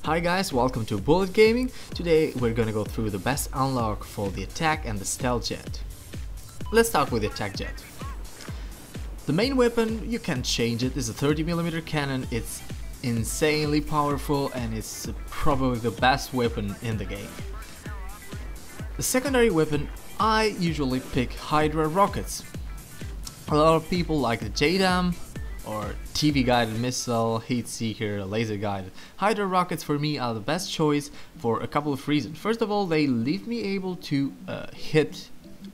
Hi guys, welcome to Bullet Gaming. Today we're gonna go through the best unlock for the attack and the Stell Jet. Let's start with the attack jet. The main weapon, you can change it, is a 30mm cannon. It's insanely powerful and it's probably the best weapon in the game. The secondary weapon, I usually pick Hydra Rockets. A lot of people like the JDAM or TV guided missile, heat seeker, laser guided. Hydra Rockets for me are the best choice for a couple of reasons. First of all, they leave me able to hit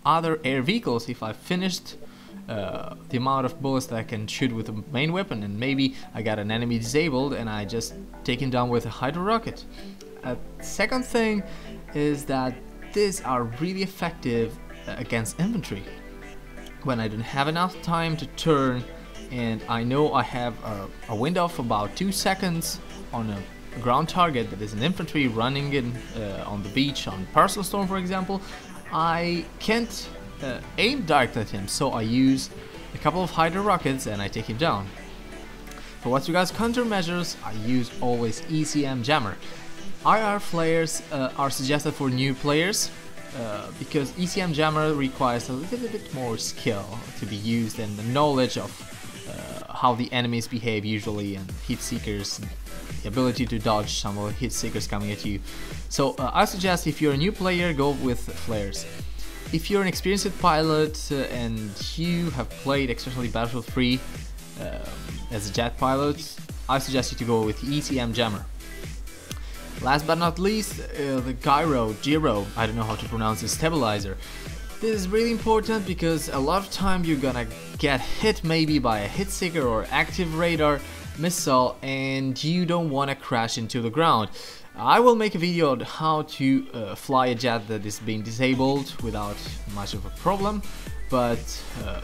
other air vehicles if I finished the amount of bullets that I can shoot with the main weapon, and maybe I got an enemy disabled and I just take him down with a Hydra Rocket. Second thing is that these are really effective against infantry. When I don't have enough time to turn and I know I have a window of about 2 seconds on a ground target that is an infantry running in on the beach on Parcel Storm, for example, I can't aim direct at him, so I use a couple of Hydra Rockets and I take him down. For what regards countermeasures, I use always ECM Jammer. IR flares are suggested for new players because ECM Jammer requires a little bit more skill to be used and the knowledge of how the enemies behave usually, and heat seekers, the ability to dodge some of the heat seekers coming at you. So I suggest if you're a new player, go with flares. If you're an experienced pilot and you have played especially Battlefield 3 as a jet pilot, I suggest you to go with ECM Jammer. Last but not least, the Gyro, I don't know how to pronounce it, stabilizer. This is really important because a lot of time you're gonna get hit maybe by a hit seeker or active radar missile and you don't want to crash into the ground. I will make a video on how to fly a jet that is being disabled without much of a problem, but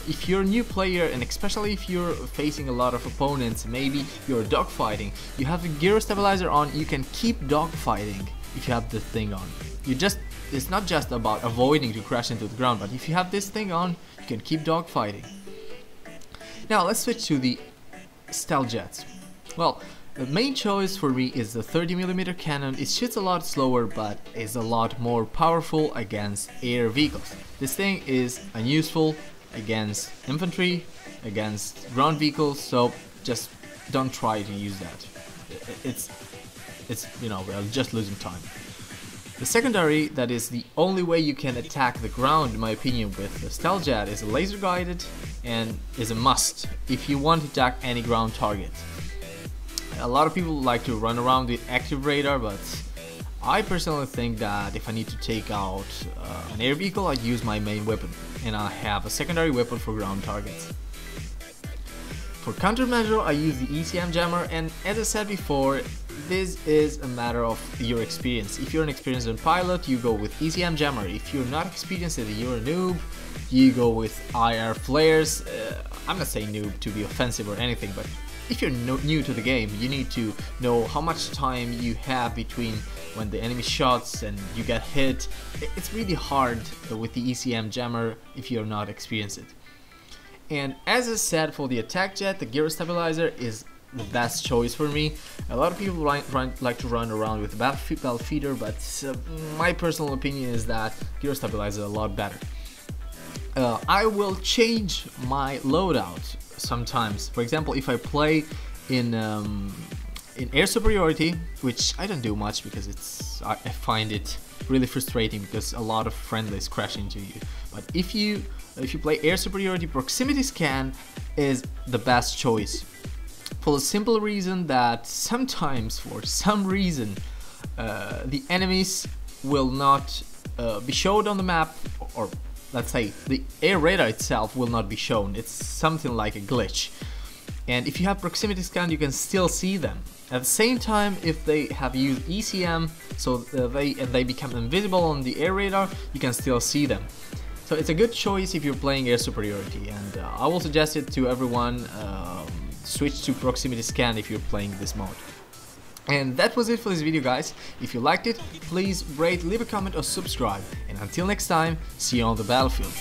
if you're a new player and especially if you're facing a lot of opponents, maybe you're dogfighting, you have the gyro stabilizer on, you can keep dogfighting if you have this thing on. It's not just about avoiding to crash into the ground, but if you have this thing on, you can keep dogfighting. Now let's switch to the Stell Jets. Well, the main choice for me is the 30mm cannon. It shoots a lot slower but is a lot more powerful against air vehicles. This thing is unuseful against infantry, against ground vehicles, so just don't try to use that. It's you know, we're just losing time. The secondary, that is the only way you can attack the ground in my opinion with the Stell Jet, is laser guided and is a must if you want to attack any ground target. A lot of people like to run around with active radar, but I personally think that if I need to take out an air vehicle, I use my main weapon and I have a secondary weapon for ground targets. For countermeasure, I use the ECM Jammer, and as I said before, this is a matter of your experience. If you're an experienced pilot, you go with ECM Jammer. If you're not experienced and you're a noob, you go with IR flares. I'm not saying noob to be offensive or anything, but if you're new to the game, you need to know how much time you have between when the enemy shots and you get hit. It's really hard with the ECM Jammer if you're not experienced. And as I said, for the attack jet, the gyro stabilizer is the best choice for me. A lot of people like to run around with battle feeder, but my personal opinion is that gyro stabilizer is a lot better. I will change my loadout sometimes. For example, if I play in air superiority, which I don't do much because I find it really frustrating because a lot of friendlies crash into you. But if you play air superiority, proximity scan is the best choice. For the simple reason that sometimes, for some reason, the enemies will not be shown on the map, or let's say the air radar itself will not be shown. It's something like a glitch. And if you have proximity scan, you can still see them. At the same time, if they have used ECM, so they become invisible on the air radar, you can still see them. So it's a good choice if you're playing air superiority, and I will suggest it to everyone. Switch to proximity scan if you're playing this mode. And that was it for this video, guys. If you liked it, please rate, leave a comment or subscribe, and until next time, see you on the battlefield.